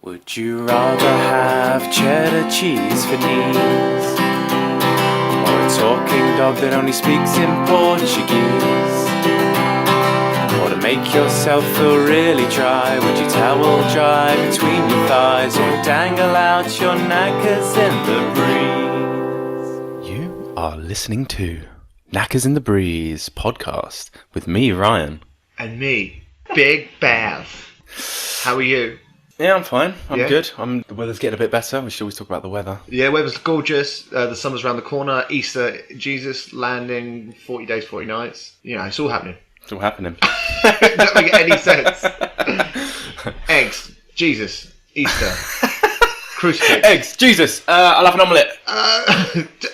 Would you rather have cheddar cheese for knees, or a talking dog that only speaks in Portuguese? Or to make yourself feel really dry, would you towel dry between your thighs, or dangle out your knackers in the breeze? You are listening to Knackers in the Breeze podcast with me, Ryan. And me, Big Bath. How are you? Yeah, I'm fine. I'm good. The weather's getting a bit better. We should always talk about the weather. Yeah, weather's gorgeous. The summer's around the corner. Easter, Jesus landing, 40 days, 40 nights. You know, it's all happening. It's all happening. It doesn't make any sense. Eggs, Jesus, Easter, crucifix. Eggs, Jesus, I'll have an omelette.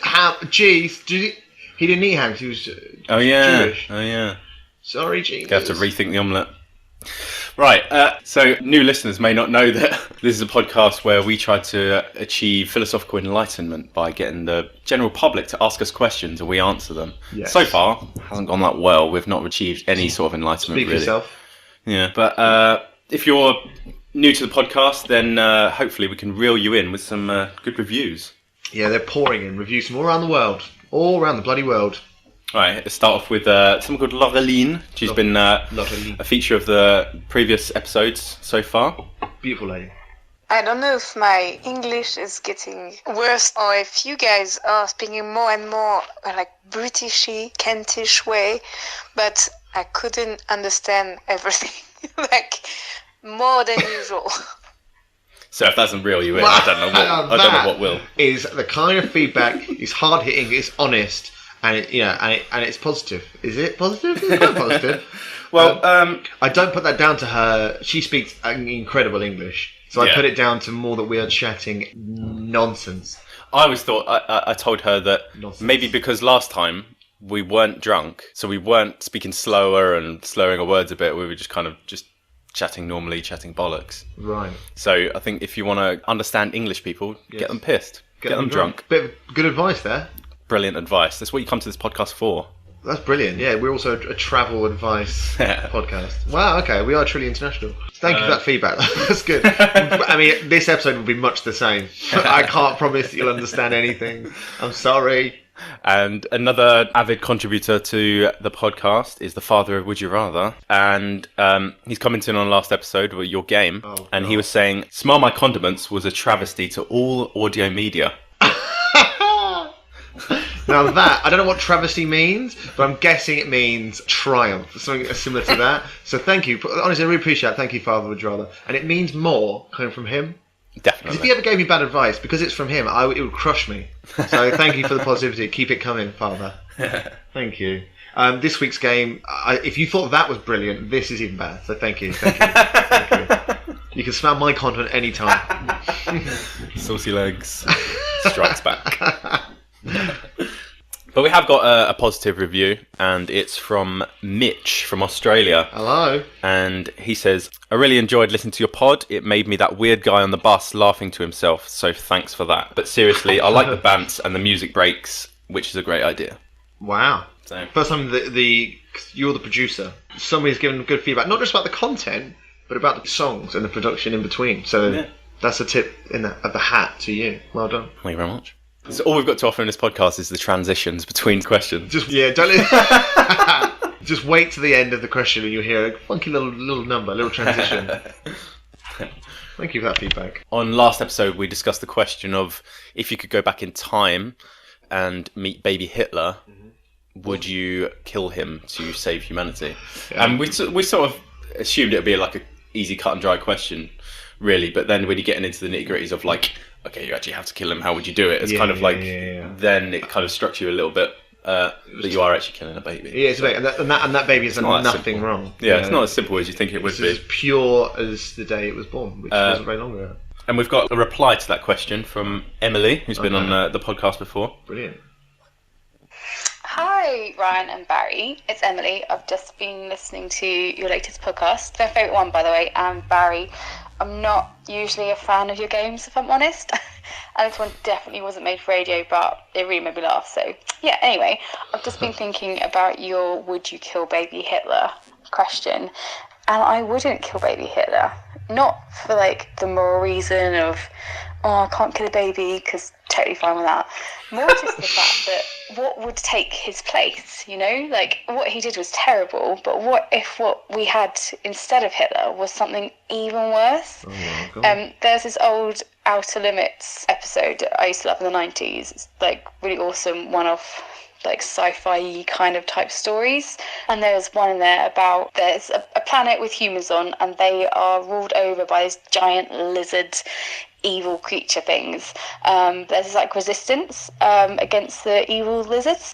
Ham, cheese. He didn't eat ham because he was Jewish. Oh, yeah. Sorry, Jesus. You have to rethink the omelette. Right, so new listeners may not know that this is a podcast where we try to achieve philosophical enlightenment by getting the general public to ask us questions and we answer them. Yes. So far, it hasn't gone that well. We've not achieved any sort of enlightenment, Speak for really. yourself. Yeah, but if you're new to the podcast, then hopefully we can reel you in with some good reviews. Yeah, they're pouring in reviews from all around the world. All around the bloody world. Right, let's start off with someone called Laureline. She's been a feature of the previous episodes so far. Beautiful lady. I don't know if my English is getting worse or if you guys are speaking more and more like Britishy, Kentish way, but I couldn't understand everything like more than usual. So if that doesn't reel you in, I don't know what will. Is the kind of feedback is hard hitting, it's honest. And it's positive. Is it positive? It's quite positive. Well, I don't put that down to her. She speaks incredible English, so I put it down to more that we are chatting nonsense. I always thought I told her that nonsense. Maybe because last time we weren't drunk, so we weren't speaking slower and slurring our words a bit. We were just kind of just chatting normally, chatting bollocks. Right. So I think if you want to understand English people, get them pissed, get them drunk. Bit of good advice there. Brilliant advice. That's what you come to this podcast for. That's brilliant. Yeah, we're also a travel advice podcast. Wow, okay. We are truly international. Thank you for that feedback. That's good. I mean, this episode will be much the same. I can't promise that you'll understand anything. I'm sorry. And another avid contributor to the podcast is the father of Would You Rather. And he's commenting on last episode with your game. And he was saying, Smell My Condiments was a travesty to all audio media. Now that, I don't know what travesty means, but I'm guessing it means triumph, something similar to that. So thank you. Honestly, I really appreciate it. Thank you, Father Would Rather. And it means more coming from him. Definitely. If he ever gave me bad advice, because it's from him, it would crush me. So thank you for the positivity. Keep it coming, Father. Thank you. This week's game, if you thought that was brilliant, this is even better. So thank you. Thank you. You can smell my content anytime. Saucy legs strikes back. But we have got a positive review, and it's from Mitch from Australia. Hello. And he says, I really enjoyed listening to your pod. It made me that weird guy on the bus laughing to himself, so thanks for that. But seriously, I like the bants and the music breaks, which is a great idea. Wow. So. First time you're the producer. Somebody's given good feedback, not just about the content, but about the songs and the production in between. So that's a tip of the hat to you. Well done. Thank you very much. So all we've got to offer in this podcast is the transitions between questions. Just wait to the end of the question and you'll hear a funky little number, little transition. Thank you for that feedback. On last episode, we discussed the question of if you could go back in time and meet baby Hitler, would you kill him to save humanity? Yeah. And we sort of assumed it would be like an easy cut and dry question, really. But then when you get into the nitty gritties of like, okay, you actually have to kill him, how would you do it? It's then it kind of struck you a little bit that you are actually killing a baby. Yeah, it's a baby, and that baby has done nothing wrong. Yeah, it's not as simple as you think it would be. It's as pure as the day it was born, which wasn't very long ago. And we've got a reply to that question from Emily, who's been on the podcast before. Brilliant. Hi, Ryan and Barry. It's Emily. I've just been listening to your latest podcast. My favourite one, by the way, and Barry. I'm not usually a fan of your games, if I'm honest. And this one definitely wasn't made for radio, but it really made me laugh. So, yeah, anyway, I've just been thinking about your would you kill baby Hitler question. And I wouldn't kill baby Hitler. not for like the moral reason of, oh, I can't kill a baby, because totally fine with that. More just the fact that what would take his place, you know? Like, what he did was terrible, but what if what we had instead of Hitler was something even worse? Oh my God. There's this old Outer Limits episode that I used to love in the 90s. It's like really awesome, one of like sci-fi kind of type stories, and there's one in there about there's a planet with humans on, and they are ruled over by these giant lizard evil creature things. There's this like resistance against the evil lizards,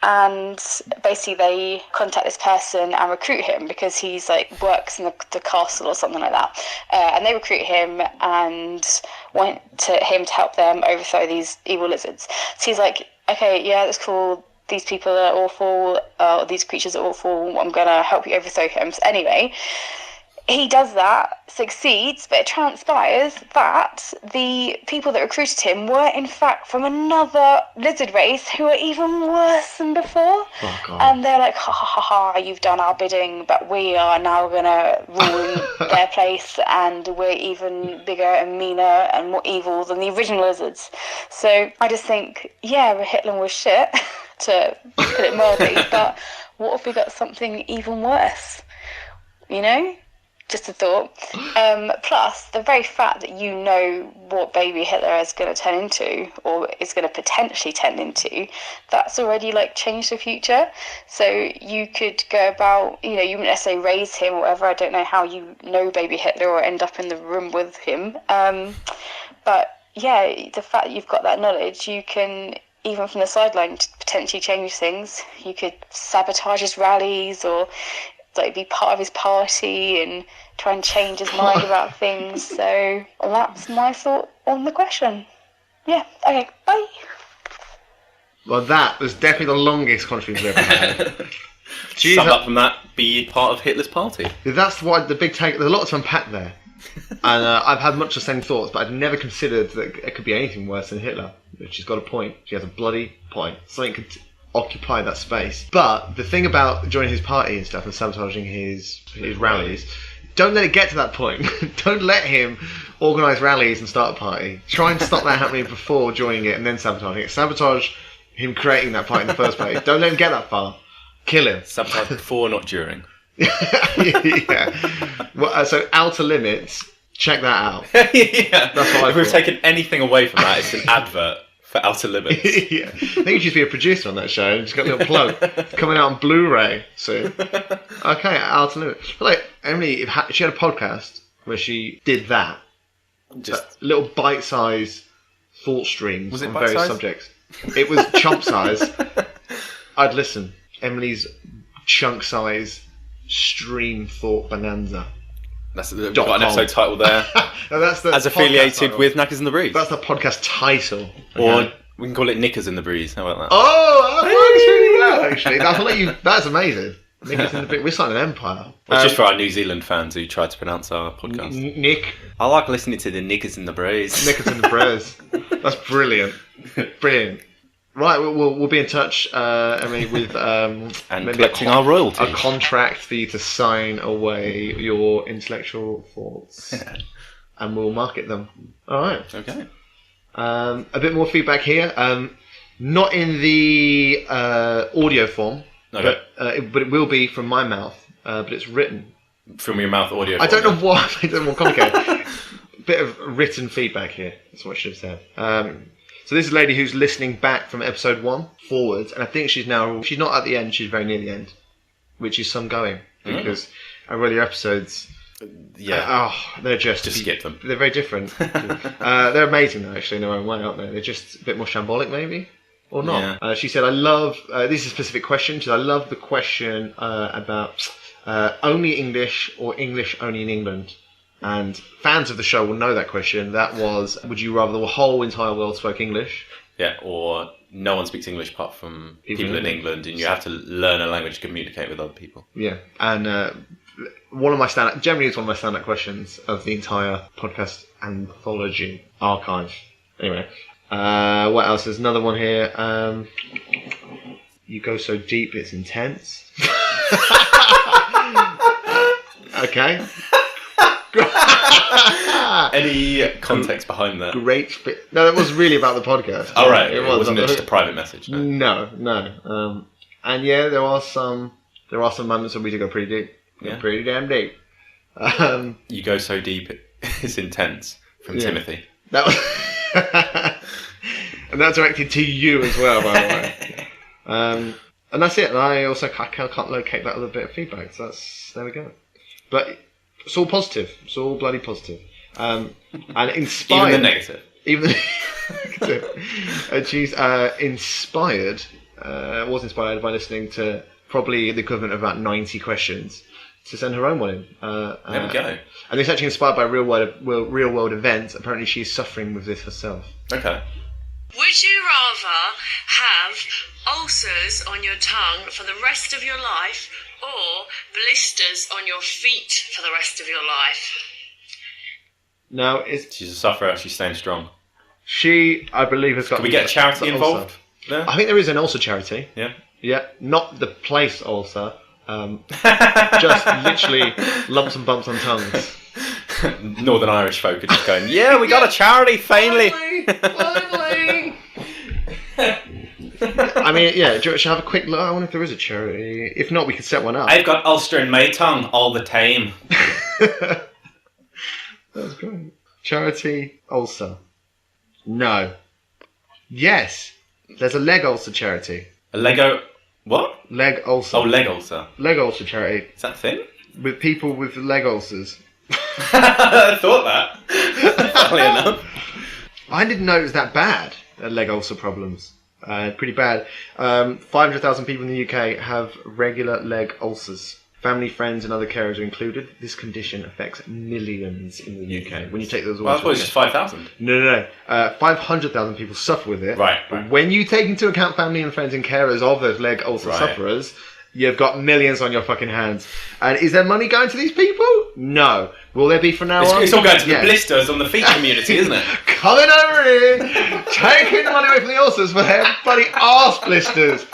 and basically they contact this person and recruit him because he's like works in the castle or something like that, and they recruit him and want him to help them overthrow these evil lizards. So he's like, okay, yeah, that's cool, these people are awful, these creatures are awful, I'm gonna help you overthrow him. So anyway, he does that, succeeds, but it transpires that the people that recruited him were in fact from another lizard race who are even worse than before. Oh, God. And they're like, ha ha ha ha, you've done our bidding, but we are now going to rule their place, and we're even bigger and meaner and more evil than the original lizards. So I just think, yeah, Hitler was shit, to put it mildly, but what if we got something even worse? You know? Just a thought. Plus, the very fact that you know what baby Hitler is going to turn into, or is going to potentially turn into, that's already like changed the future. So you could go about, you know, you wouldn't necessarily raise him or whatever. I don't know how you know baby Hitler or end up in the room with him. But yeah, the fact that you've got that knowledge, you can, even from the sideline, potentially change things. You could sabotage his rallies, or like be part of his party and try and change his mind about things. So that's my thought on the question. Yeah, okay, bye. Well, that was definitely the longest contribution we've ever had. Sum up from that, be part of Hitler's party. That's what the big take. There's a lot to unpack there. And I've had much the same thoughts, but I'd never considered that it could be anything worse than Hitler. She's got a point. She has a bloody point. Something could occupy that space. But the thing about joining his party and stuff and sabotaging his rallies, don't let it get to that point. Don't let him organise rallies and start a party. Try and stop that happening before joining it and then sabotaging it. Sabotage him creating that party in the first place. Don't let him get that far. Kill him. Sabotage before, not during. Yeah. Well, so Outer Limits, check that out. Yeah. That's what if we've taken anything away from that, it's an advert for Outer Limits. Yeah. I think you should be a producer on that show. Just got a little plug. It's coming out on Blu-ray soon. Okay, Outer Limits. But like Emily, if she had a podcast where she did that, just little bite-sized thought streams Was it on various bite-sized? subjects. It was chump size. I'd listen. Emily's chunk size stream thought bonanza. We've got an episode title there. No, that's the As affiliated with Knackers in the Breeze. That's the podcast title. Or we can call it Knickers in the Breeze. How about that? Oh, that works really well, actually. That's amazing. Knickers in the Breeze. We're starting an empire. It's just for our New Zealand fans who tried to pronounce our podcast. Nick. I like listening to the Knickers in the Breeze. Knickers in the Breeze. That's brilliant. Brilliant. Right, we'll be in touch, Emily, with and collecting our royalties. A contract for you to sign away your intellectual thoughts, and we'll market them. All right. Okay. A bit more feedback here. Not in the audio form, Okay. but it will be from my mouth. But it's written. From your mouth audio. I don't know why. It's more complicated. Bit of written feedback here. That's what I should have said. So this is a lady who's listening back from episode 1 forwards, and I think she's not at the end, she's very near the end, which is some going, because our earlier episodes, they're just skip them. They're very different. They're amazing though, actually, in their own way, aren't they? They're just a bit more shambolic, maybe, or not. Yeah. She said, I love, this is a specific question, she said, I love the question about only English or English only in England. And fans of the show will know that question. That was, would you rather the whole entire world spoke English? Yeah, or no one speaks English apart from people in England, and you have to learn a language to communicate with other people. Yeah, and generally it's one of my stand-up questions of the entire podcast anthology archive. Anyway, what else? There's another one here. You go so deep, it's intense. Okay. Any context behind that? No, that was really about the podcast. Oh, right. It wasn't just a private message. No. No. And yeah, there are some moments where we do go pretty deep. Yeah. Pretty damn deep. You go so deep, it's intense. From Timothy. That was, and that's directed to you as well, by the way. And that's it. And I also can't locate that other bit of feedback. So there we go. But it's all positive. It's all bloody positive. And inspired. Even the negative. Even the negative. And she's inspired. Was inspired by listening to probably the equivalent of about 90 questions to send her own one in. There we go. And it's actually inspired by real world events. Apparently, she's suffering with this herself. Okay. Would you rather have ulcers on your tongue for the rest of your life or blisters on your feet for the rest of your life? No, she's a sufferer. She's staying strong. She, I believe, has got. Can we get a charity involved? Yeah. I think there is an ulcer charity. Yeah. Yeah, not the place ulcer. Just literally lumps and bumps on tongues. Northern Irish folk are just going, yeah, we got a charity, finally. Finally. I mean, yeah, should I have a quick look? I wonder if there is a charity. If not, we could set one up. I've got ulcer in my tongue all the time. That's great. Charity ulcer. No. Yes. There's a leg ulcer charity. A Lego... What? Leg ulcer. Oh, leg ulcer. Leg ulcer charity. Is that a thing? With people with leg ulcers. I thought that. Funnily enough. I didn't know it was that bad, leg ulcer problems. Pretty bad. 500,000 people in the UK have regular leg ulcers. Family, friends and other carers are included. This condition affects millions in the UK. When you take those all I thought it was just 5,000. No. 500,000 people suffer with it. Right. When you take into account family and friends and carers of those leg ulcer sufferers, you've got millions on your fucking hands. And is there money going to these people? No. Will there be from now on? It's all going to the blisters on the feet community, isn't it? Coming over here, taking the money away from the ulcers for their bloody arse blisters.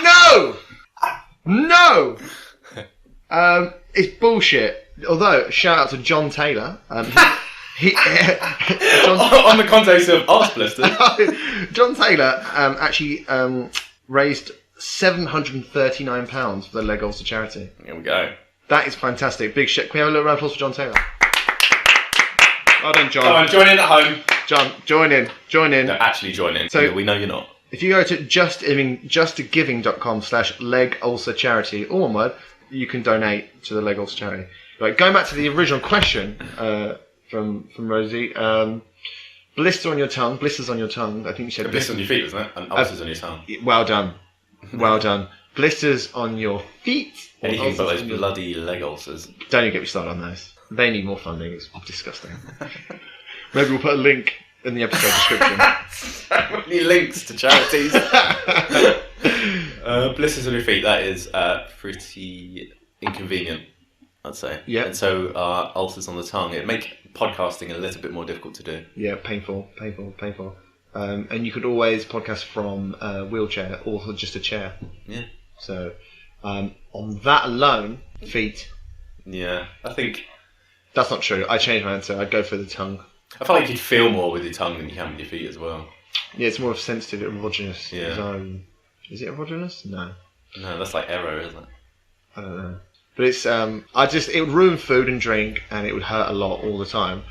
No! It's bullshit. Although, shout out to John Taylor. On the context of arse blisters. John Taylor actually raised £739 for the leg ulcer charity. Here we go. That is fantastic. Big shit. Can we have a little round of applause for John Taylor? Well done, John. Come on, join in at home. John, join in. No, actually join in. So we know you're not. If you go to justgiving.com/leg ulcer charity, all one word, you can donate to the leg ulcer charity. Right, going back to the original question from Rosie, blisters on your tongue. I think you said blisters on your feet, isn't it? And ulcers on your tongue. Well done. Blisters on your feet. Anything but those bloody leg ulcers. Don't even get me started on those. They need more funding. It's disgusting. Maybe we'll put a link in the episode description. So many links to charities. Blisters on your feet, that is pretty inconvenient, I'd say. Yeah. And so ulcers on the tongue, it'd make podcasting a little bit more difficult to do. Yeah, painful. And you could always podcast from a wheelchair or just a chair. Yeah. So on that alone, feet. Yeah, I think... That's not true. I changed my answer. I'd go for the tongue. I feel like you could feel more with your tongue than you can with your feet as well. Yeah, it's more of a sensitive, erogenous zone. Is it erogenous? No. No, that's like ero, isn't it? I don't know. But it's, it would ruin food and drink and it would hurt a lot all the time.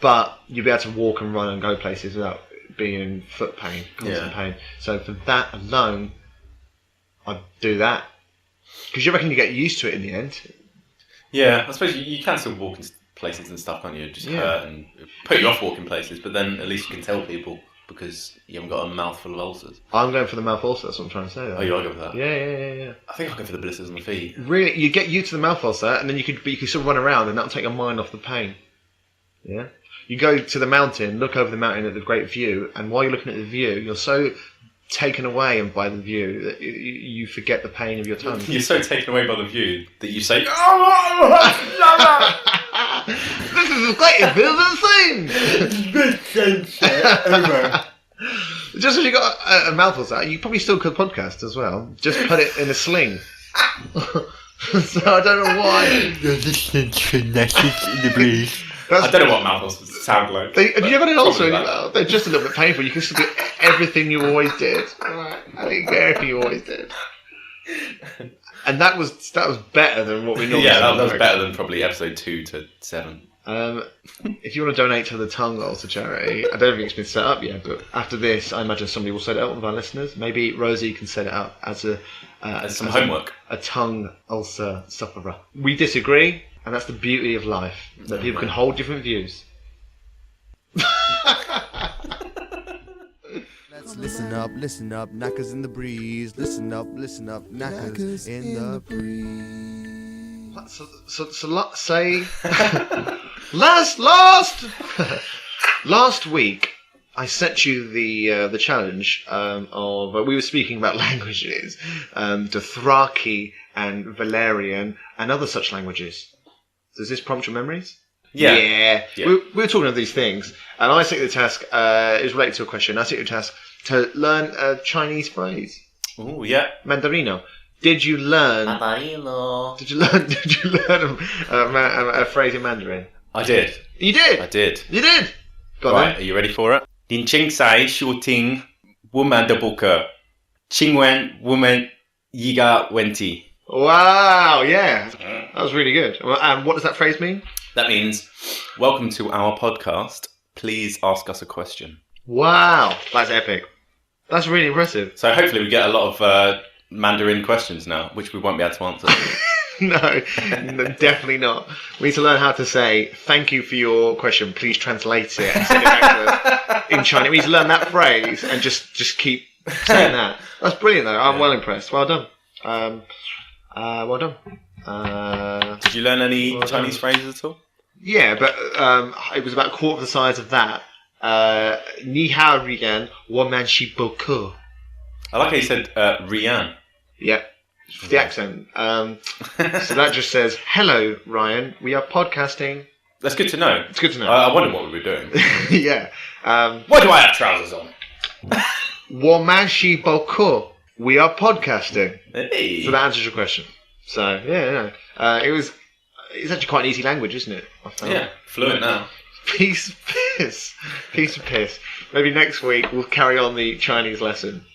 But you'd be able to walk and run and go places without being in foot pain, constant pain. So for that alone, I'd do that. Because you reckon you get used to it in the end. Yeah, I suppose you can still walk in places and stuff, can't you? Just hurt and put you off walking places, but then at least you can tell people because you haven't got a mouthful of ulcers. I'm going for the mouth ulcer, that's what I'm trying to say. Though. Oh, you are going for that? Yeah. I think I'll go for the blisters on the feet. Really? You get used to the mouth ulcer and then you could still run around and that'll take your mind off the pain. Yeah? You go to the mountain, look over the mountain at the great view, and while you're looking at the view, you're so taken away by the view that you forget the pain of your tongue. You're so taken away by the view that you say, this is as great as the thing! Just as you got a mouthful of that, you probably still could podcast as well. Just put it in a sling. So I don't know why. You're listening to Knackers in the Breeze. I don't know what mouth ulcers sound like. Have you ever had an ulcer in your mouth? They're just a little bit painful. You can still do everything you always did. I think everything you always did. And that was better than what we normally do. Yeah, that was better than probably episode 2 to 7. If you want to donate to the tongue ulcer charity, I don't think it's been set up yet, but after this, I imagine somebody will set it up, one of our listeners. Maybe Rosie can set it up as some homework. A tongue ulcer sufferer. We disagree, and that's the beauty of life, that people can hold different views. Listen up, Knackers in the breeze. Listen up, Knackers in the breeze. Last week I sent you the challenge of we were speaking about languages, Dothraki and Valerian and other such languages. Does this prompt your memories? Yeah. We were talking about these things, and I set you the task. It was related to a question. I set you the task to learn a Chinese phrase. Oh yeah, Mandarino. Did you learn? Mandarino. Did you learn a phrase in Mandarin? I did. You did. I did. You did. Got right. Are you ready for it? Din Ching Sai Shu Ting Woman de Booker Chingwen Woman Yiga Wenti. Wow, yeah. That was really good. And what does that phrase mean? That means, welcome to our podcast. Please ask us a question. Wow, that's epic. That's really impressive. So hopefully we get a lot of Mandarin questions now, which we won't be able to answer. No, definitely not. We need to learn how to say, thank you for your question, please translate it and send it back to us in China. We need to learn that phrase and just keep saying that. That's brilliant though. I'm well impressed. Well done. Well done. Did you learn any Chinese phrases at all? Yeah, but it was about a quarter of the size of that. Ni hao Rian, woman shi boku. I like how you said Rian. Yeah, the accent. So that just says, hello, Ryan, we are podcasting. That's good to know. It's good to know. I wonder what we were doing. Yeah. Why do I have trousers on? Woman shi boku. We are podcasting. Hey. So that answers your question. So, yeah. It's actually quite an easy language, isn't it? Yeah, fluent now. Piece of piss. Maybe next week we'll carry on the Chinese lesson.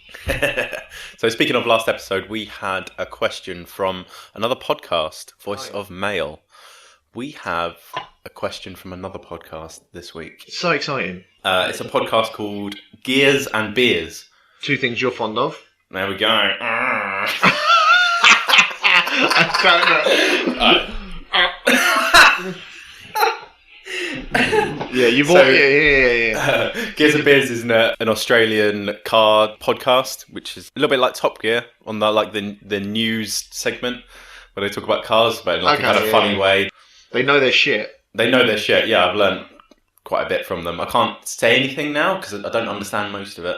So speaking of last episode, we had a question from another podcast, Voice of Mail. We have a question from another podcast this week. So exciting. It's a podcast called Gears and Beers. Two things you're fond of. There we go. Yeah, you've all... Yeah. Gears and Beers is an Australian car podcast, which is a little bit like Top Gear on the news segment where they talk about cars, but in a kind of funny way. They know their shit. Yeah, I've learned quite a bit from them. I can't say anything now because I don't understand most of it.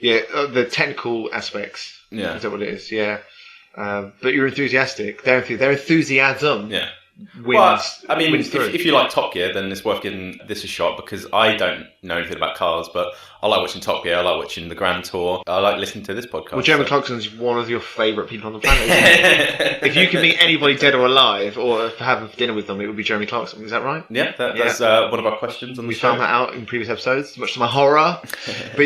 Yeah, the technical aspects. Yeah. Is that what it is? Yeah. But you're enthusiastic. Their enthusiasm. Yeah. Wins through. If you like Top Gear, then it's worth giving this a shot because I don't know anything about cars, but I like watching Top Gear, I like watching the Grand Tour, I like listening to this podcast. Well, Jeremy Clarkson's one of your favourite people on the planet, isn't he? If you can meet anybody dead or alive, or have dinner with them, it would be Jeremy Clarkson. Is that right? Yeah, that's one of our questions on the show. We found that out in previous episodes, much to my horror. But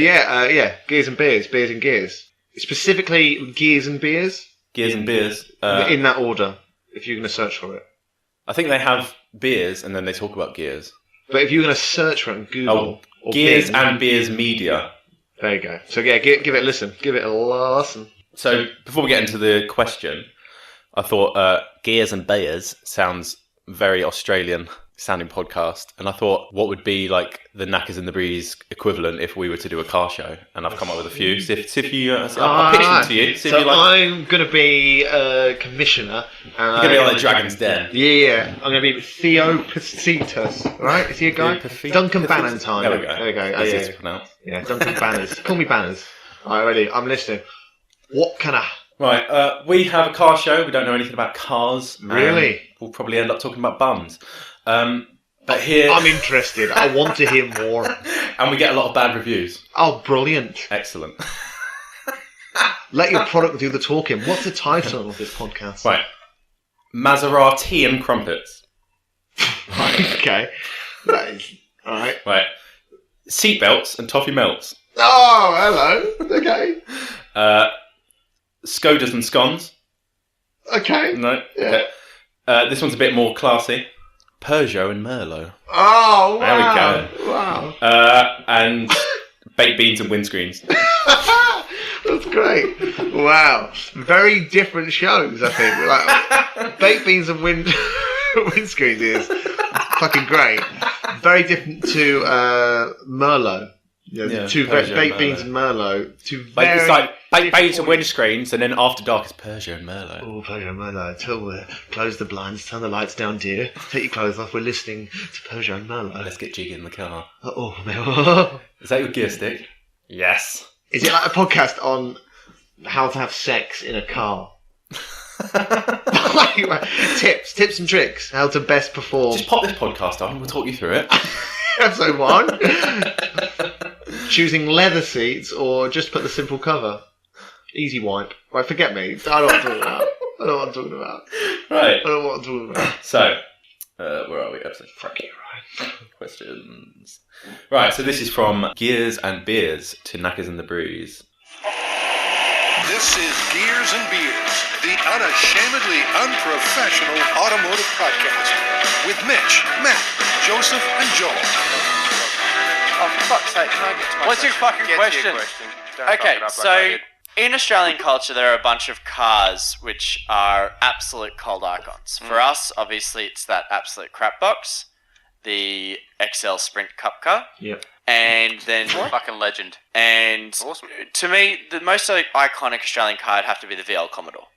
Gears and Beers, Beers and Gears. Specifically, Gears and Beers? Gears and Beers. In that order, if you're going to search for it. I think they have beers and then they talk about gears. But if you're going to search for it on Google... Gears and Beers Media. There you go. So yeah, give it a listen. Give it a listen. So before we get into the question, I thought Gears and Beers sounds very Australian sounding podcast. And I thought, what would be like the Knackers in the Breeze equivalent if we were to do a car show? And I've come up with a few. See if you... I'll pitch them to you. See if you like... I'm going to be a commissioner. You're going to be like Dragon's Den. Yeah. I'm going to be Theo Pacitas. Right? Is he a guy? Duncan Bannantine. There we go. Easy to pronounce. Yeah, Duncan Banners. Call me Banners. Alright, ready? I'm listening. What can I... Right, we have a car show. We don't know anything about cars. Really? We'll probably end up talking about bums. But here... I'm interested. I want to hear more. And we get a lot of bad reviews. Oh, brilliant. Excellent. Let your product do the talking. What's the title of this podcast? Right. Maserati and Crumpets. Right, okay. That is alright. Right. Seatbelts and toffee melts. Oh, hello. Okay. Skodas and scones. Okay. No. Yeah. Okay. This one's a bit more classy. Peugeot and Merlot. Oh, wow. There we go. Wow. And baked beans and windscreens. That's great. Wow. Very different shows, I think. Like, baked beans and windscreens is fucking great. Very different to Merlot. Two baked beans and Merlot. Two very it's like baked beans and windscreens, and then after dark it's Peugeot and Merlot. Oh, Peugeot and Merlot. Till close the blinds, turn the lights down, dear. Take your clothes off. We're listening to Peugeot and Merlot. Let's get jiggy in the car. Oh, man. Is that your gear stick? Yes. Is it like a podcast on how to have sex in a car? tips and tricks. How to best perform. Just pop this podcast on. We'll talk you through it. Episode 1. Choosing leather seats or just put the simple cover. Easy wipe. Right, forget me. I don't know what I'm talking about. Right. I don't know what I'm talking about. So, where are we? Episode. Fuck you, right. Questions. Right, so this is from Gears and Beers to Knackers and the Breeze. This is Gears and Beers, the unashamedly unprofessional automotive podcast with Mitch, Matt, Joseph, and Joel. Oh, for fuck's sake, can I get to my What's your fucking question? Okay, so in Australian culture, there are a bunch of cars which are absolute cult icons. For us, obviously, it's that absolute crap box, the XL Sprint Cup car. Yep. And then fucking legend. And awesome. To me, the most iconic Australian car would have to be the VL Commodore.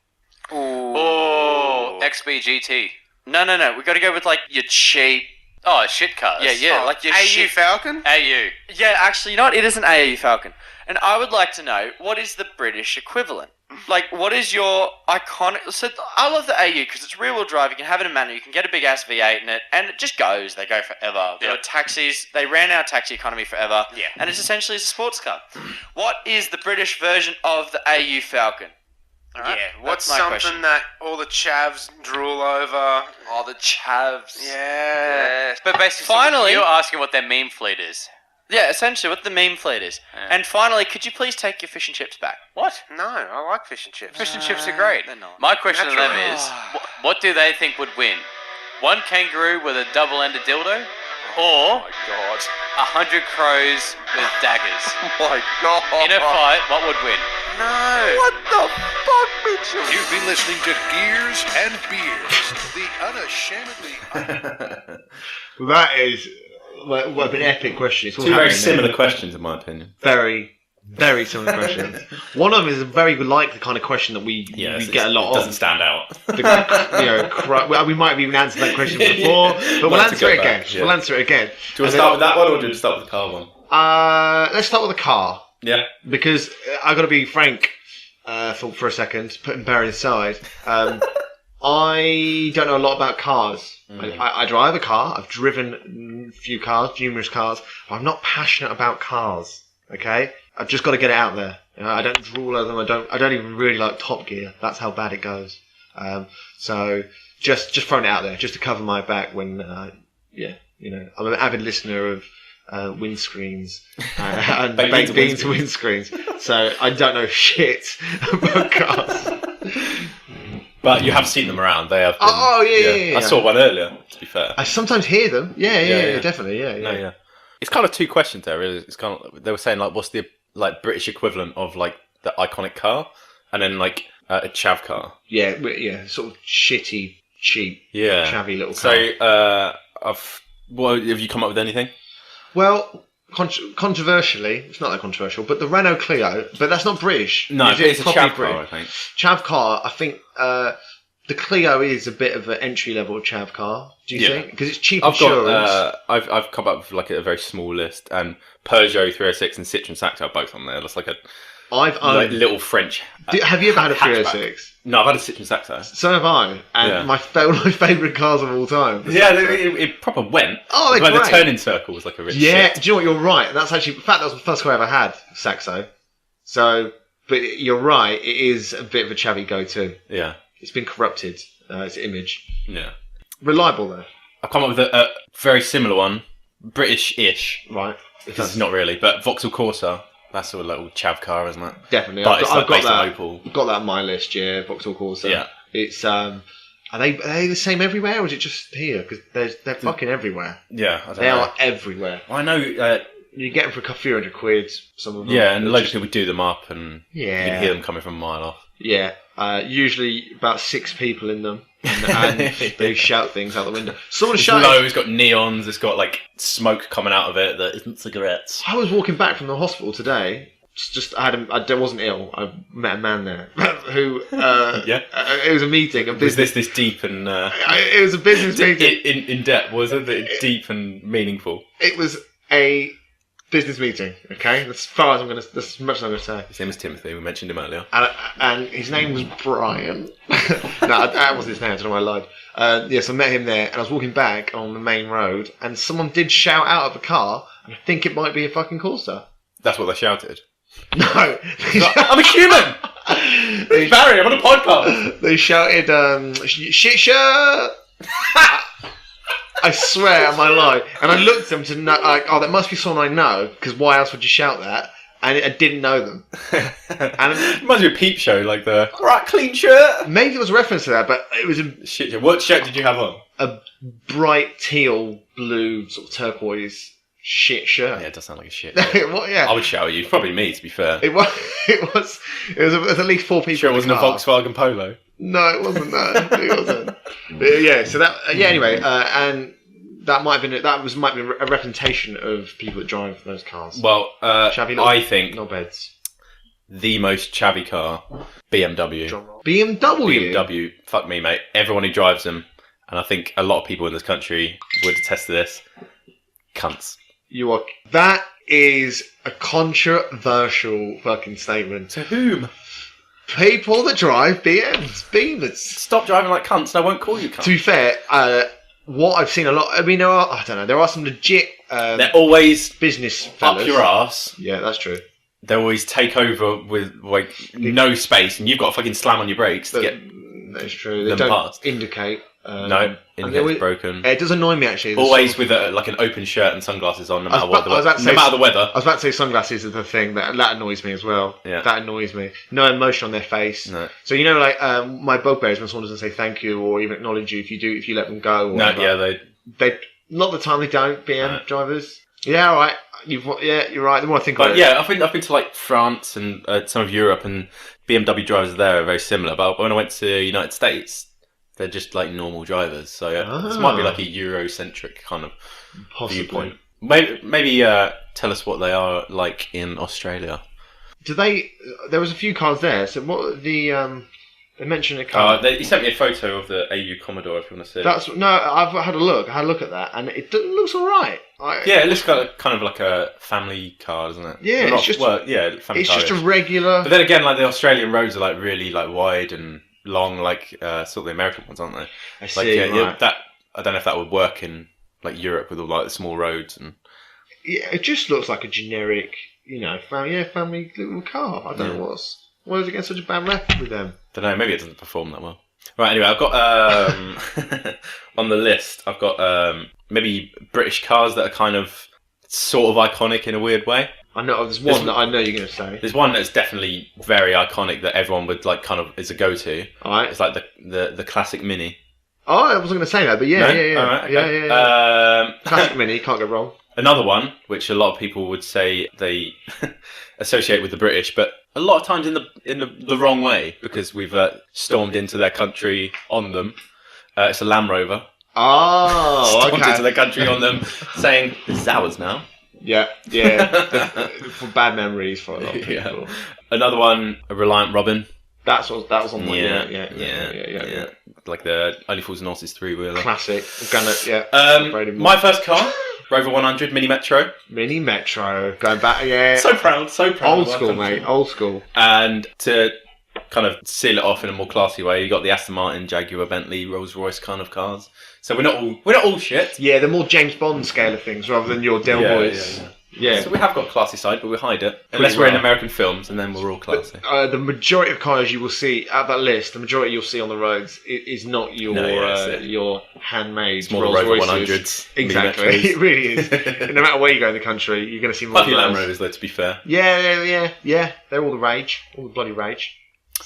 Oh, XBGT. No. We got to go with like your cheap. Oh, shit cars. Yeah, like your AU Falcon. AU. Yeah, actually, you know what? It is an AU Falcon, and I would like to know what is the British equivalent. Like, what is your iconic... So, I love the AU because it's rear-wheel drive. You can have it in manual. You can get a big-ass V8 in it, and it just goes. They go forever. There are taxis. They ran our taxi economy forever. Yeah. And it's essentially a sports car. What is the British version of the AU Falcon? Right? Yeah, what's something that all the chavs drool over? Oh, the chavs. Yeah. But basically, finally... you're asking what their meme fleet is. Yeah, essentially, what the meme fleet is. Yeah. And finally, could you please take your fish and chips back? What? No, I like fish and chips. Fish and chips are great. They're not. My question to them is, what do they think would win? One kangaroo with a double-ended dildo? Or 100 crows with daggers? Oh my god. In a fight, what would win? No. What the fuck, Mitchell? You've been listening to Gears and Beers, the unashamedly... That is... What an epic question. It's all two very similar questions, in my opinion. Very, very similar questions. One of them is very like the kind of question that we get a lot of. Doesn't stand out. We might have even answered that question before, but we'll answer it again. Yeah. We'll answer it again. Do you want to start with that one, or do you want to start with the car one? Let's start with the car. Yeah. Because I've got to be frank for a second, putting Barry aside. I don't know a lot about cars. I drive a car. I've driven a few cars, numerous cars. But I'm not passionate about cars. Okay, I've just got to get it out there. You know, I don't drool over them. I don't even really like Top Gear. That's how bad it goes. So just throwing it out there, just to cover my back. When I'm an avid listener of Windscreens and baked beans and windscreens. So I don't know shit about cars. But you have seen them around. They have. Yeah. I saw one earlier. To be fair, I sometimes hear them. Yeah, definitely. Yeah. It's kind of two questions there. Really, it's kind of they were saying like, what's the British equivalent of like the iconic car, and then like a chav car. Yeah, sort of shitty, cheap, chavvy little car. So, have you come up with anything? Well. Controversially, it's not that controversial, but the Renault Clio, but that's not British. No, it's a chav car, I think. Chav car, I think the Clio is a bit of an entry-level chav car, do you think? Because it's cheap insurance. I've come up with like a very small list, and Peugeot 306 and Citroen Saxo are both on there. That's like a little French. Have you ever had a 306? No, I've had a Citroen Saxo. So have I, and my favourite cars of all time. It proper went. Oh, they're great. The turning circle was like a rich shit. Do you know what? You're right. That's actually, in fact, that was the first car I ever had, Saxo. So, but you're right. It is a bit of a chavvy go-to. Yeah, it's been corrupted. Its image. Yeah, reliable though. I've come up with a very similar one, British-ish. Right. Because it's not really, but Vauxhall Corsa, that's a little chav car, isn't it? Definitely. But I've got that. Opel. Got that on my list, yeah, Vauxhall Corsa. Yeah. It's, are they the same everywhere, or is it just here? Because they're fucking everywhere. Yeah, I don't know. They are everywhere. I know... you get them for a few £100, some of them. Yeah, and loads of people do them up, and you can hear them coming from a mile off. Yeah, usually about 6 people in them, and they shout things out the window. Someone shouted. Low, it's got neons, it's got like smoke coming out of it that isn't cigarettes. I was walking back from the hospital today. I wasn't ill. I met a man there who. It was a meeting. Was this deep and? It was a business meeting. In depth, was it? Deep and meaningful. It was a business meeting. Okay, that's as much as I'm going to say. His name is Timothy. We mentioned him earlier. And his name was Brian. No, that wasn't his name. I don't know why I lied. Yes, I met him there, and I was walking back on the main road, and someone did shout out of a car, and I think it might be a fucking Corsa. That's what they shouted. No, I'm a human. Barry, I'm on a podcast. They shouted, "Shit shirt." I swear on my life. And I looked at them to know, like, that must be someone I know, because why else would you shout that? And I didn't know them. And it reminds me of Peep Show, like the alright, clean shirt. Maybe there was a reference to that, but it was a shit shirt. What shirt did you have on? A bright teal blue sort of turquoise shit shirt. Yeah, it does sound like a shit shirt. Well, yeah. I would shout at you. Probably me, to be fair. It was at least 4 people. Sure, it wasn't a Volkswagen Polo. No, it wasn't that. It wasn't. But yeah. So that. Anyway, and that might have been a representation of people that drive those cars. Well, I think no beds. The most chavvy car, BMW. BMW. Fuck me, mate. Everyone who drives them, and I think a lot of people in this country would attest to this. Cunts. That is a controversial fucking statement. To whom? People that drive Beamers. Stop driving like cunts and I won't call you cunts. To be fair, what I've seen a lot, I mean, there are some legit they're always business fellas. Up your ass. Yeah, that's true. They always take over with like no space and you've got to fucking slam on your brakes to get that's true. They don't past. Indicate. No, indicator's broken. It does annoy me actually. Always with like an open shirt and sunglasses on, no matter the weather. I was about to say sunglasses is the thing that annoys me as well. Yeah, that annoys me. No emotion on their face. No. So like my bugbear is when someone doesn't say thank you or even acknowledge you if you let them go. Or no, yeah, they not the time they don't. BM drivers. Yeah, all right. You're right. The more I think about it. Yeah, I've been to like France and some of Europe, and BMW drivers there are very similar. But when I went to the United States, they're just like normal drivers. So this might be like a Eurocentric kind of viewpoint. Maybe tell us what they are like in Australia. There was a few cars there. So what they mentioned a car. He sent me a photo of the AU Commodore if you want to see it. I've had a look. I had a look at that, and it looks all right. It looks kind of like a family car, doesn't it? Yeah, family car. It's just a regular. But then again, like the Australian roads are like really like wide and long, like sort of the American ones, aren't they? I see. Right. That I don't know if that would work in like Europe with all like the small roads and. Yeah, it just looks like a generic, family little car. I don't know why is it getting such a bad rep with them? Don't know. Maybe it doesn't perform that well. Right. Anyway, I've got on the list. I've got maybe British cars that are kind of sort of iconic in a weird way. I know. There's one that I know you're going to say. There's one that's definitely very iconic that everyone would like. Kind of is a go-to. All right. It's like the classic Mini. Oh, I wasn't going to say that, but yeah. All right, okay. Yeah. Classic Mini, can't go wrong. Another one, which a lot of people would say they associate with the British, but a lot of times in the wrong way because we've stormed into their country on them. It's a Land Rover. Oh, stormed into their country on them, saying this is ours now. Yeah. For bad memories for a lot of people. Another one, a Reliant Robin. That was on my yeah. Like the Only Fools and Horses 3-wheeler. Classic. Granite, my first car, Rover 100 Mini Metro. Mini Metro. Going back, yeah. So proud. Old school, mate. Old school. And to kind of seal it off in a more classy way, you got the Aston Martin, Jaguar, Bentley, Rolls Royce kind of cars. So we're not all shit. Yeah, the more James Bond scale of things rather than your Del Boys. Yeah. So we have got a classy side, but we hide it. Unless we're in American films, and then we're all classy. But, the majority of cars you will see at that list, the majority you'll see on the roads is not your handmade Rolls Royces. 100s. Exactly, it really is. No matter where you go in the country, you're going to see more. Quite a few Land Rovers, though, to be fair. Yeah. They're all the rage, all the bloody rage.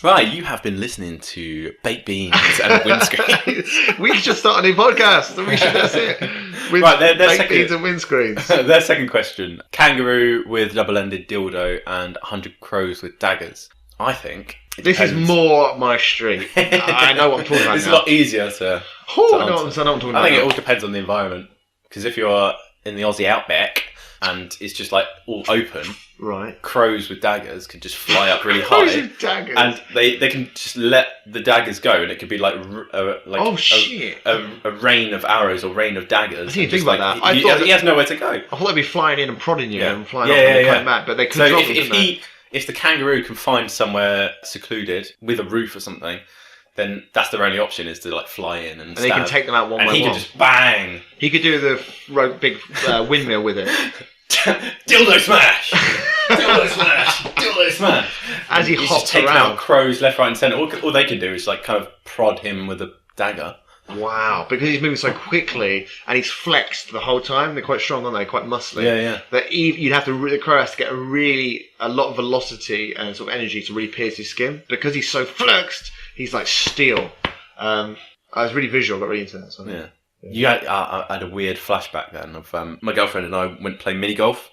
Right, you have been listening to Baked Beans and Windscreens. We should start a new podcast. That's it. With Baked Beans and Windscreens. Their second question. Kangaroo with double-ended dildo and 100 crows with daggers. I think... This is more my street. I know what I'm talking about. It's a lot easier to answer. I think it all depends on the environment. Because if you're in the Aussie outback and it's just like all open... Right. Crows with daggers can just fly up really high. With daggers. And they can just let the daggers go, and it could be like a rain of arrows or rain of daggers. I didn't think about that. He has nowhere to go. I thought they'd be flying in and prodding you and flying off and coming back, but they could drop them, if the kangaroo can find somewhere secluded with a roof or something, then that's their only option is to like fly in and they can take them out one by one. And he can just bang. He could do the big windmill with it. Dildo smash! Dildo smash! Dildo smash! As he hops just taking around. Out crows left, right, and centre. All they can do is like kind of prod him with a dagger. Wow! Because he's moving so quickly and he's flexed the whole time. They're quite strong, aren't they? Quite muscly. Yeah. That you'd have to the crow has to get a lot of velocity and sort of energy to really pierce his skin. Because he's so flexed, he's like steel. I was really visual. Got really into that. So. Yeah. I had a weird flashback then of my girlfriend and I went to play mini golf.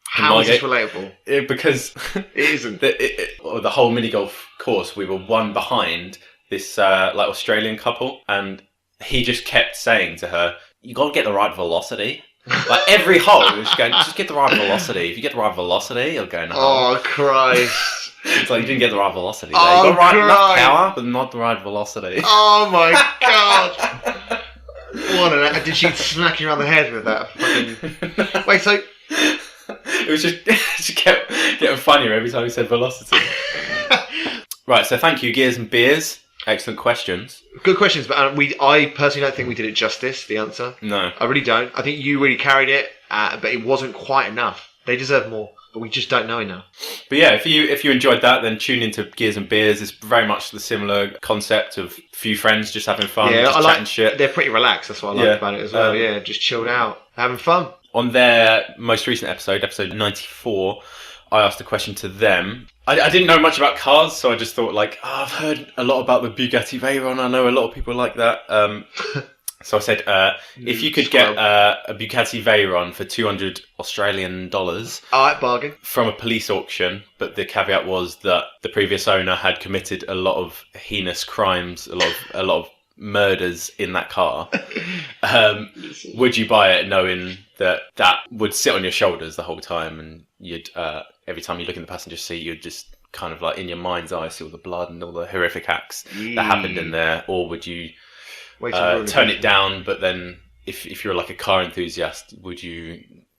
How is this relatable? Because it isn't. The whole mini golf course, we were one behind this like Australian couple, and he just kept saying to her, "You got to get the right velocity." Like every hole, he was going, "Just get the right velocity. If you get the right velocity, you'll go." Oh Christ! It's like you didn't get the right velocity. There. You got the right enough power, but not the right velocity. Oh my God! Did she smack you around the head with that fucking... Wait, so... It was just kept getting funnier every time he said velocity. Right, so thank you, Gears and Beers. Excellent questions. Good questions, but I personally don't think we did it justice, the answer. No. I really don't. I think you really carried it, but it wasn't quite enough. They deserve more, but we just don't know enough. But yeah, if you enjoyed that, then tune into Gears and Beers. It's very much the similar concept of a few friends just having fun, just chatting shit. They're pretty relaxed, that's what I like about it as well. Just chilled out, having fun. On their most recent episode 94, I asked a question to them. I didn't know much about cars, so I just thought I've heard a lot about the Bugatti Veyron. I know a lot of people like that. So I said, if you could get a Bugatti Veyron for $200 Australian, alright, bargain, from a police auction, but the caveat was that the previous owner had committed a lot of heinous crimes, a lot of murders in that car. Would you buy it knowing that would sit on your shoulders the whole time, and you'd every time you look in the passenger seat, you'd just kind of like in your mind's eye see all the blood and all the horrific acts that happened in there? Or would you turn it down, but then if you're like a car enthusiast,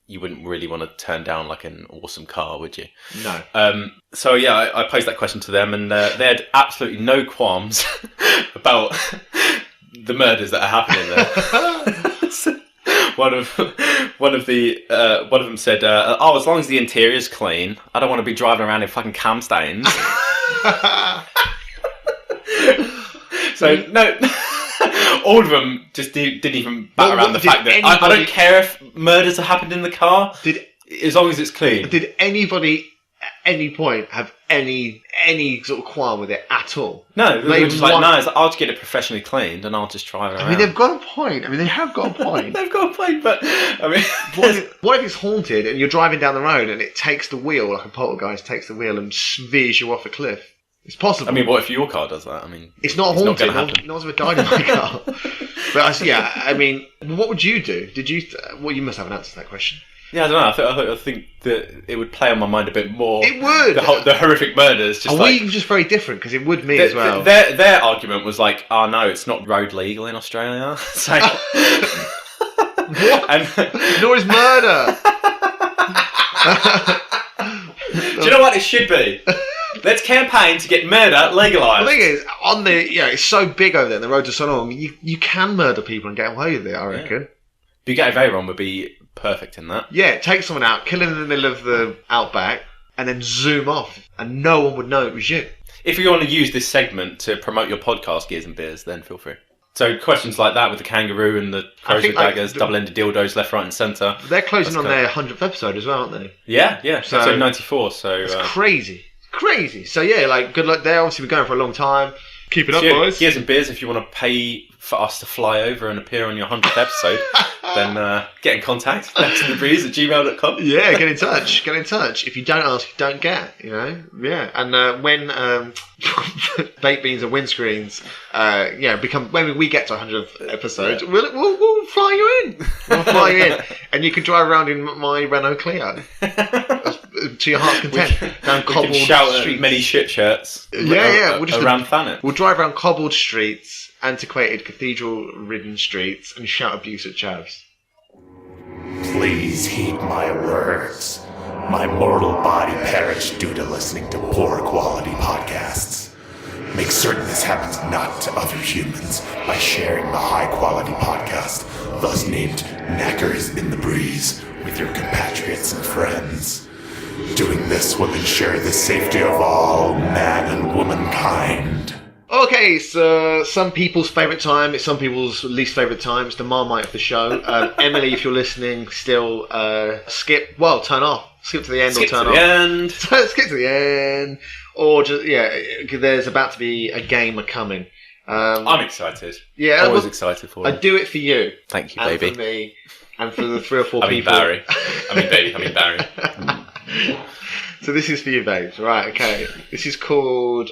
you wouldn't really want to turn down like an awesome car, would you? No. So yeah, I posed that question to them, and they had absolutely no qualms about the murders that are happening there. So one of them said, as long as the interior's clean, I don't want to be driving around in fucking cam stains. So no. All of them just didn't even bat around the fact that I don't care if murders have happened in the car, as long as it's clean. Did anybody at any point have any sort of qualm with it at all? No, they were just like, no, I'll just get it professionally cleaned and I'll just drive it around. I mean, they've got a point. They have got a point. They've got a point, but I mean... What if it's haunted and you're driving down the road and it takes the wheel, like a poltergeist takes the wheel and veers you off a cliff? It's possible. I mean, what if your car does that? I mean, it's not haunted. No one's ever died in my car. But I mean, what would you do? Did you? You must have an answer to that question. Yeah, I don't know. I think that it would play on my mind a bit more. It would. The horrific murders. We just very different because it would me as well. Their argument was like, oh no, it's not road legal in Australia. So, what? Nor is murder. Do you know what it should be? Let's campaign to get murder legalised. The thing is, it's so big over there, and the roads are so long, you can murder people and get away with it, I reckon. Bugatti Veyron would be perfect in that. Yeah, take someone out, kill him in the middle of the outback, and then zoom off, and no one would know it was you. If you want to use this segment to promote your podcast, Gears and Beers, then feel free. So questions like that with the kangaroo and the crows with daggers, double-ended dildos, left, right, and centre. They're closing on their 100th episode as well, aren't they? Yeah. So episode 94. So it's crazy. So yeah, like good luck there. Obviously, we're going for a long time. Keep it up, boys. Gears and Beers, if you want to pay for us to fly over and appear on your 100th episode, then get in contact. knacksinthebreeze@gmail.com. Yeah, get in touch. If you don't ask, you don't get. You know, yeah. And when baked beans and windscreens, become when we get to 100th episode, we'll fly you in. We'll fly you in, and you can drive around in my Renault Clio to your heart's content. Down cobbled streets. At many shit shirts. Yeah. We'll just around Thanet. We'll drive around cobbled streets, antiquated cathedral-ridden streets, and shout abuse at chavs. Please heed my words. My mortal body perished due to listening to poor quality podcasts. Make certain this happens not to other humans by sharing the high quality podcast, thus named Knackers in the Breeze, with your compatriots and friends. Doing this will ensure the safety of all man and womankind. Okay, so some people's favourite time, it's some people's least favourite time. It's the Marmite of the show. Emily, if you're listening, still turn off. Skip to the end Skip or turn to off. the end. Skip to the end. Or just, there's about to be a game coming. I'm excited. Yeah, always excited for it. I do it for you. Thank you, baby. And for me, and for the 3 or 4 people. Barry. Barry. So this is for you, babes. Right, okay. This is called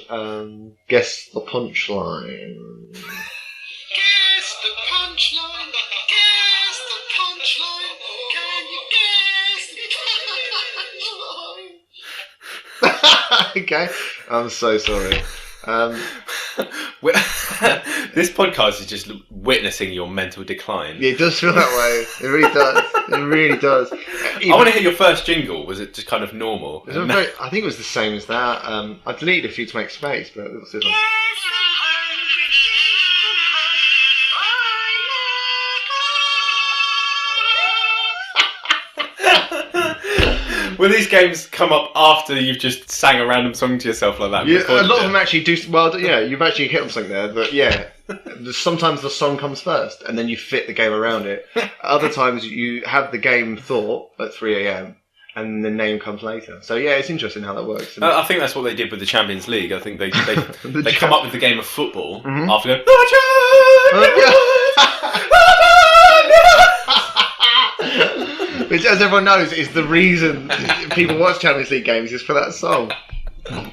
Guess the Punchline. Guess the punchline. Guess the punchline. Can you guess the punchline? Okay. I'm so sorry. This podcast is just witnessing your mental decline. Yeah, it does feel that way. It really does. It really does. I want to hear your first jingle. Was it just kind of normal? I think it was the same as that. I deleted a few to make space, but it was this one. Will these games come up after you've just sang a random song to yourself like that? Yeah, a lot of them actually do. Well, yeah, you've actually hit on something there. But yeah, sometimes the song comes first, and then you fit the game around it. Other times you have the game thought at 3 a.m. and the name comes later. So yeah, it's interesting how that works. I think that's what they did with the Champions League. I think they come up with the game of football after going, which, as everyone knows, is the reason people watch Champions League games is for that song.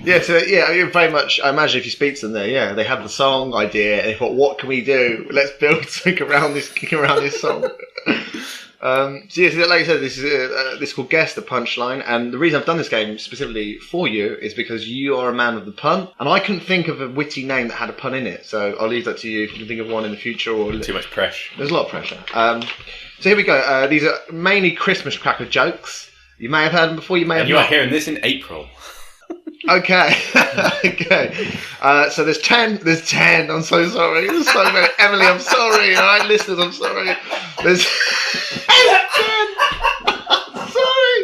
Yeah, so yeah, very much. I imagine if you speak to them there, yeah, they had the song idea and they thought, "What can we do? Let's build something around this song." So like I said, this is called Guess the Punchline, and the reason I've done this game specifically for you is because you are a man of the pun, and I couldn't think of a witty name that had a pun in it. So I'll leave that to you if you can think of one in the future. Or too much pressure. There's a lot of pressure. So here we go. These are mainly Christmas cracker jokes. You may have heard them before. You may have. And you are hearing this in April. Okay. Okay. So there's 10. There's 10. I'm so sorry. There's so many. Emily, I'm sorry. All right, listeners, I'm sorry. There's 10. I'm sorry.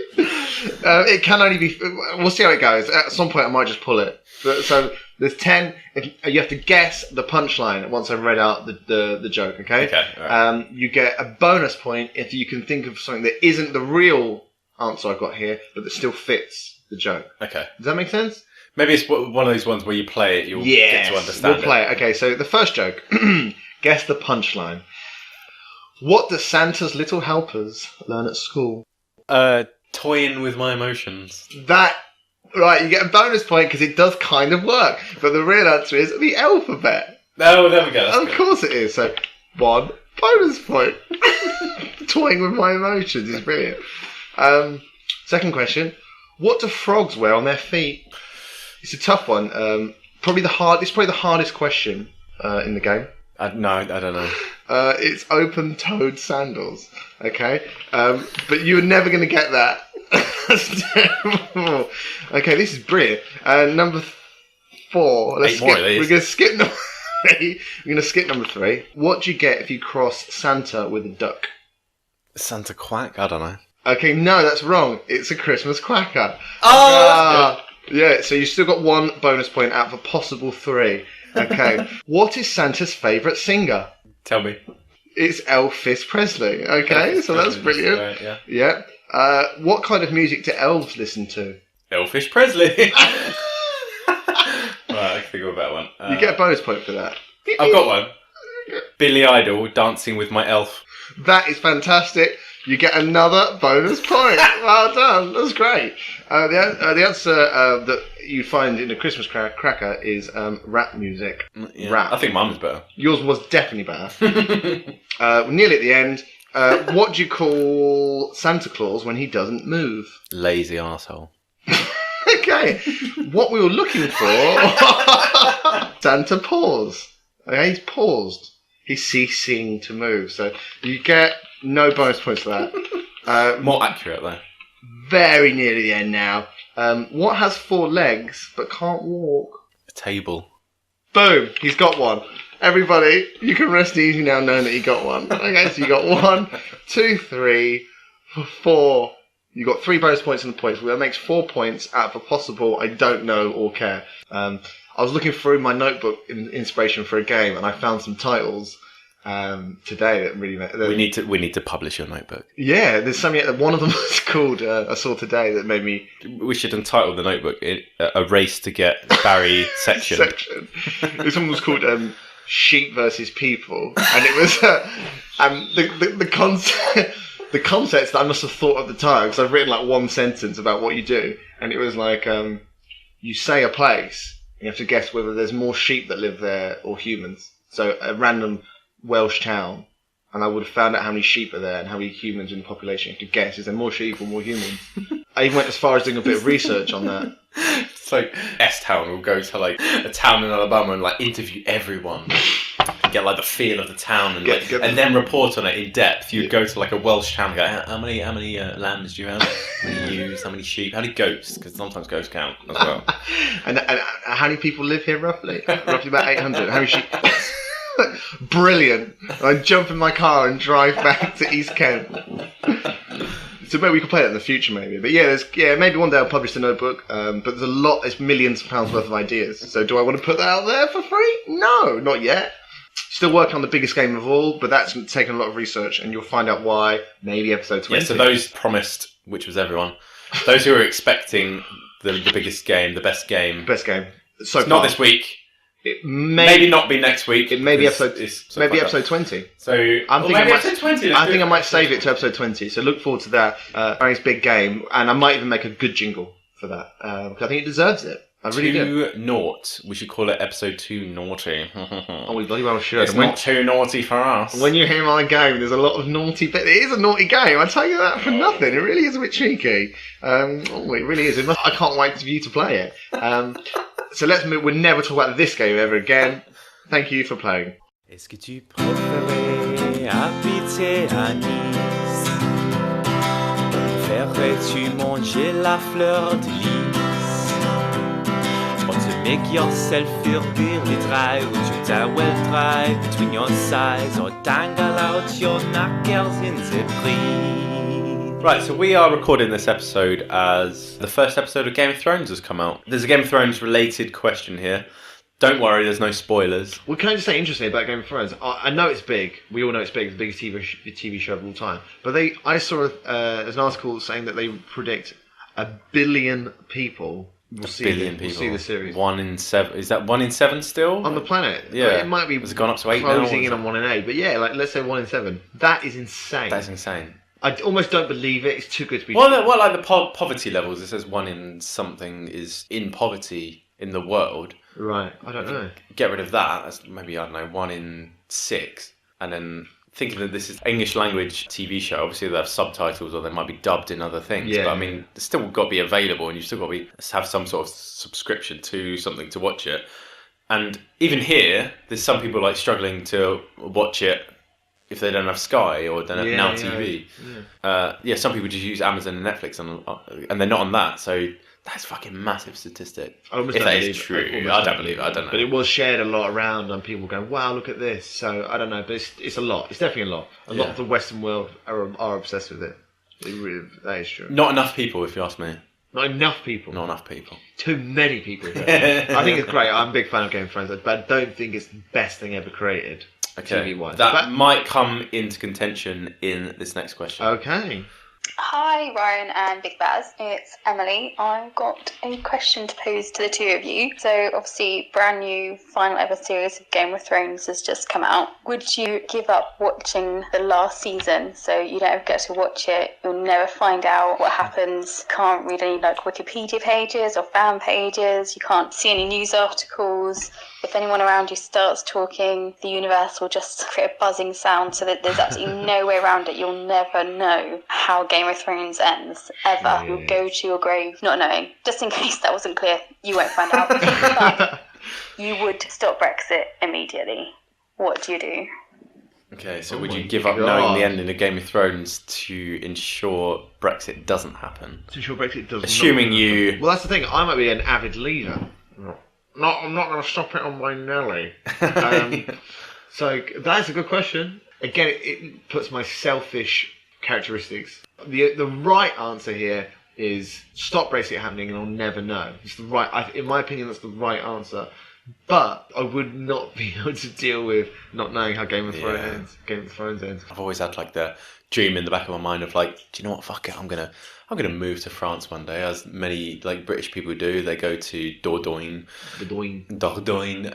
It can only be. We'll see how it goes. At some point, I might just pull it. So there's 10. You have to guess the punchline once I've read out the joke. Okay. Okay. Right. You get a bonus point if you can think of something that isn't the real answer I've got here, but that still fits the joke. Okay. Does that make sense? Maybe it's one of those ones where you play it, you'll get to understand we'll play it. Okay, so the first joke. Guess the punchline. What do Santa's little helpers learn at school? Toying with my emotions. Right, you get a bonus point because it does kind of work. But the real answer is the alphabet. Oh, there we go. Of course it is. So, 1 bonus point. Toying with my emotions is brilliant. Second question. What do frogs wear on their feet? It's a tough one. It's probably the hardest question in the game. No, I don't know. It's open-toed sandals. Okay, but you're never going to get that. That's terrible. Okay, this is brilliant. Number 4. We're going to skip number 3. We're going to skip number 3. What do you get if you cross Santa with a duck? Santa Quack? I don't know. Okay, no, that's wrong. It's a Christmas Quacker. Oh, yeah, so you've still got 1 bonus point out of a possible 3. Okay. What is Santa's favourite singer? Tell me. It's Elvis Presley. Okay, so that's brilliant. Right, yeah. What kind of music do elves listen to? Elvis Presley. Right, I can think of a better one. You get a bonus point for that. I've got one. Billy Idol, Dancing with My Elf. That is fantastic. You get another bonus point. Well done. That's great. The answer that you find in a Christmas cracker is rap music. Yeah, rap. I think mine was better. Yours was definitely better. Nearly at the end. What do you call Santa Claus when he doesn't move? Lazy arsehole. Okay. What we were looking for... Santa pause. Okay, he's paused. He's ceasing to move. So you get no bonus points for that. More accurate, though. Very nearly the end now. What has 4 legs but can't walk? A table. Boom! He's got one. Everybody, you can rest easy now knowing that you got one. Okay, so you got 1, 2, 3, 4. You got 3 bonus points in the points. That makes 4 points out of a possible I don't know or care. I was looking through my notebook in inspiration for a game, and I found some titles today that really. We need to publish your notebook. Yeah, there's something. One of them was called. I saw today that made me. We should entitle the notebook "A Race to Get Barry Section." This one was called "Sheep versus People," and it was the concept. The concepts that I must have thought at the time, because I've written like 1 sentence about what you do, and it was like you say a place. You have to guess whether there's more sheep that live there or humans. So a random Welsh town, and I would have found out how many sheep are there and how many humans in the population. You have to guess, is there more sheep or more humans? I even went as far as doing a bit of research on that. It's like S-Town will go to like a town in Alabama and like interview everyone. Get like the feel of the town and and then report on it in depth. You'd go to like a Welsh town and go, how many lambs do you have? How many ewes? How many sheep? How many goats? Because sometimes goats count as well. and how many people live here roughly? Roughly about 800. How many sheep? Brilliant. I jump in my car and drive back to East Kent. So maybe we could play that in the future, maybe. But maybe one day I'll publish the notebook. But there's a lot. It's millions of pounds worth of ideas. So do I want to put that out there for free? No, not yet. Still working on the biggest game of all, but that's taken a lot of research, and you'll find out why. Maybe episode 20. Yeah. So those promised, which was everyone, those who were expecting the biggest game, the best game. Best game. So not this week. It maybe not be next week. It may be episode 20. So I think I might save it to episode 20. So look forward to that. Barry's big game, and I might even make a good jingle for that because I think it deserves it. I really do. 2-0. We should call it episode 2 naughty. Oh, we bloody well should. It's not too naughty for us. When you hear my game, there's a lot of naughty bits. It is a naughty game. I tell you that for nothing. It really is a bit cheeky. It really is. I can't wait for you to play it. So let's move. We'll never talk about this game ever again. Thank you for playing. Est-ce que tu préférais habiter à Nice? Ferais-tu manger la fleur de lys? Or to make yourself feel really dry, would you towel dry between your thighs or dangle out your knackers in the breeze? Right, so we are recording this episode as the first episode of Game of Thrones has come out. There's a Game of Thrones related question here. Don't worry, there's no spoilers. Well, can I just say interesting about Game of Thrones? I know it's big. We all know it's big. It's the biggest TV show of all time. But I saw there's an article saying that they predict 1 billion people will see the series. 1 in 7. Is that 1 in 7 still? On the planet. Yeah. It might be. Has it gone up to 8 now? Closing in on 1 in 8. But yeah, like let's say 1 in 7. That is insane. That's insane. I almost don't believe it. It's too good to be true. Well, like the poverty levels, it says 1 in something is in poverty in the world. Right, I don't know. Get rid of that. That's maybe, I don't know, 1 in 6. And then thinking that this is English language TV show, obviously they have subtitles or they might be dubbed in other things. Yeah. But I mean, it's still got to be available and you've still got to have some sort of subscription to something to watch it. And even here, there's some people like struggling to watch it if they don't have Sky or don't have Now TV. Some people just use Amazon and Netflix and they're not on that. So that's a fucking massive statistic. If that is true, I don't believe it. I don't know. But it was shared a lot around, and people go, "Wow, look at this." So I don't know, but it's a lot. It's definitely a lot. A lot of the Western world are obsessed with it. That is true. Not enough people, if you ask me. Not enough people. Not enough people. Too many people. I think it's great. I'm a big fan of Game of Thrones, but I don't think it's the best thing ever created. Okay. TV-wise. That might come into contention in this next question. Okay. Hi Ryan and Big Baz, it's Emily. I've got a question to pose to the two of you. So obviously brand new final ever series of Game of Thrones has just come out. Would you give up watching the last season so you don't ever get to watch it? You'll never find out what happens. Can't read any Wikipedia pages or fan pages. You can't see any news articles. If anyone around you starts talking, the universe will just create a buzzing sound so that there's absolutely no way around it. You'll never know how Game of Thrones ends, ever. You'll go to your grave not knowing. Just in case that wasn't clear, you won't find out. But you would stop Brexit immediately. What do you do? Okay, so would you give up knowing the ending of Game of Thrones to ensure Brexit doesn't happen? To ensure Brexit doesn't Assuming you... Well, that's the thing. I might be an avid leader. I'm not going to stop it on my Nelly. So that's a good question. Again, it puts my selfish characteristics. The right answer here is stop Brexit happening and I'll never know. It's the right. In my opinion, that's the right answer. But I would not be able to deal with not knowing how Game of Thrones ends. I've always had the dream in the back of my mind of do you know what? Fuck it. I'm gonna move to France one day, as many British people do. They go to Dordogne,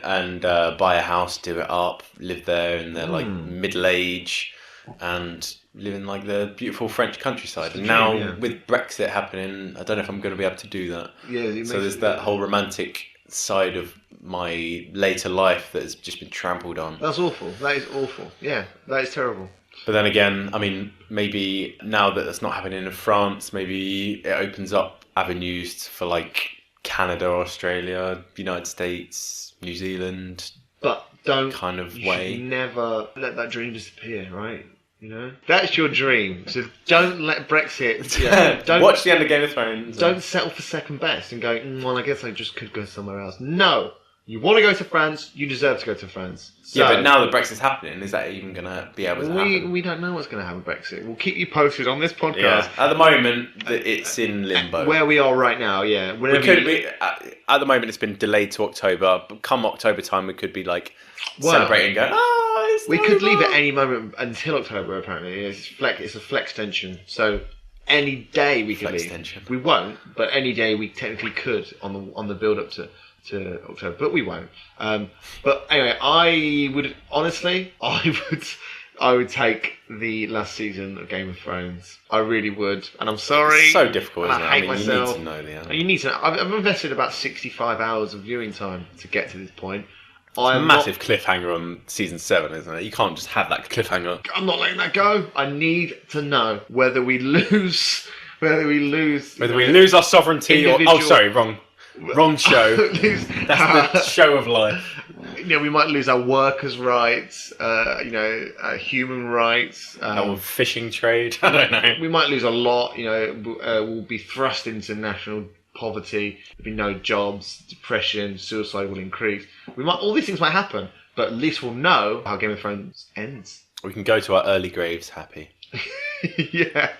and buy a house, do it up, live there in their middle age, and live in the beautiful French countryside. And now with Brexit happening, I don't know if I'm going to be able to do that. Yeah. So there's that whole romantic side of my later life that has just been trampled on. That's awful. That is awful. Yeah, that is terrible. But then again, I mean, maybe now that that's not happening in France, maybe it opens up avenues for Canada, Australia, United States, New Zealand. But don't way. Never let that dream disappear, right? You know, that's your dream. So don't let Brexit. Don't watch the end of Game of Thrones. Don't settle for second best and go. Well, I guess I just could go somewhere else. No. You want to go to France, you deserve to go to France. So, but now that Brexit's happening, is that even going to be able to happen? We don't know what's going to happen with Brexit. We'll keep you posted on this podcast. Yeah. At the moment, it's in limbo. Where we are right now, yeah. At the moment, it's been delayed to October. But come October time, we could be celebrating and going, we could leave at any moment until October, apparently. It's a flex tension. So any day we could leave. Tension. We won't, but any day we technically could on the build-up to October, but we won't. But anyway, I would take the last season of Game of Thrones. I really would, and I'm sorry. It's so difficult, isn't it? I hate myself. You need to know the end. You need to know. I've invested about 65 hours of viewing time to get to this point. It's a massive cliffhanger on season 7, isn't it? You can't just have that cliffhanger. I'm not letting that go. I need to know whether we lose our sovereignty, Wrong show. That's the show of life. We might lose our workers' rights, human rights. Our fishing trade. I don't know. We might lose a lot. We'll be thrust into national poverty. There'll be no jobs. Depression, suicide will increase. All these things might happen, but at least we'll know how Game of Thrones ends. We can go to our early graves happy. Yeah,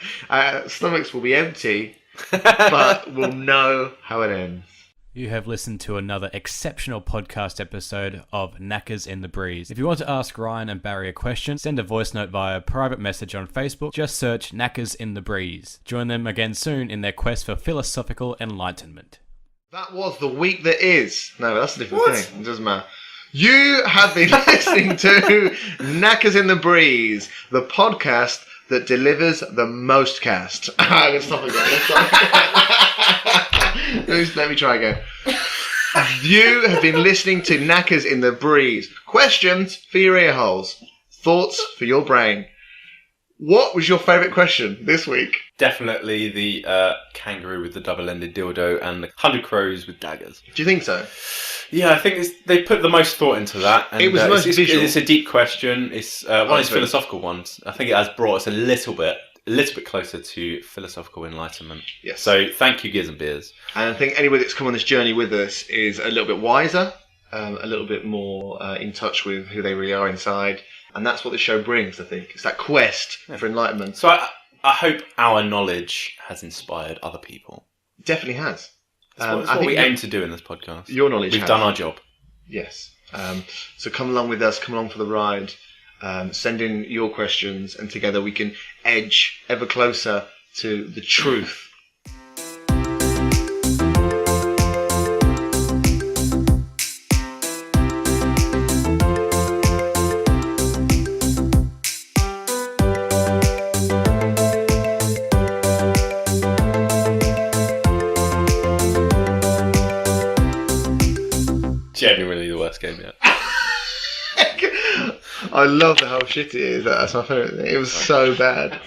stomachs will be empty, but we'll know how it ends. You have listened to another exceptional podcast episode of Knackers in the Breeze. If you want to ask Ryan and Barry a question, send a voice note via private message on Facebook. Just search Knackers in the Breeze. Join them again soon in their quest for philosophical enlightenment. That was the week that is. No, that's a different thing. It doesn't matter. You have been listening to Knackers in the Breeze, the podcast that delivers the most cast. Let's stop again. Let me try again. You have been listening to Knackers in the Breeze. Questions for your ear holes. Thoughts for your brain. What was your favourite question this week? Definitely the kangaroo with the double-ended dildo and the 100 crows with daggers. Do you think so? Yeah, I think they put the most thought into that. And, it was the most visual. It's a deep question. It's one of those philosophical ones. I think it has brought us a little bit closer to philosophical enlightenment. Yes. So thank you, Gears and Beers. And I think anybody that's come on this journey with us is a little bit wiser, a little bit more in touch with who they really are inside. And that's what the show brings, I think. It's that quest for enlightenment. So I hope our knowledge has inspired other people. It definitely has. That's what we aim to do in this podcast. Your knowledge We've done our job. Yes. So come along with us, come along for the ride. Send in your questions, and together we can edge ever closer to the truth. Genuinely the worst game yet. I love how shit it is. That's my favourite thing. It was so bad.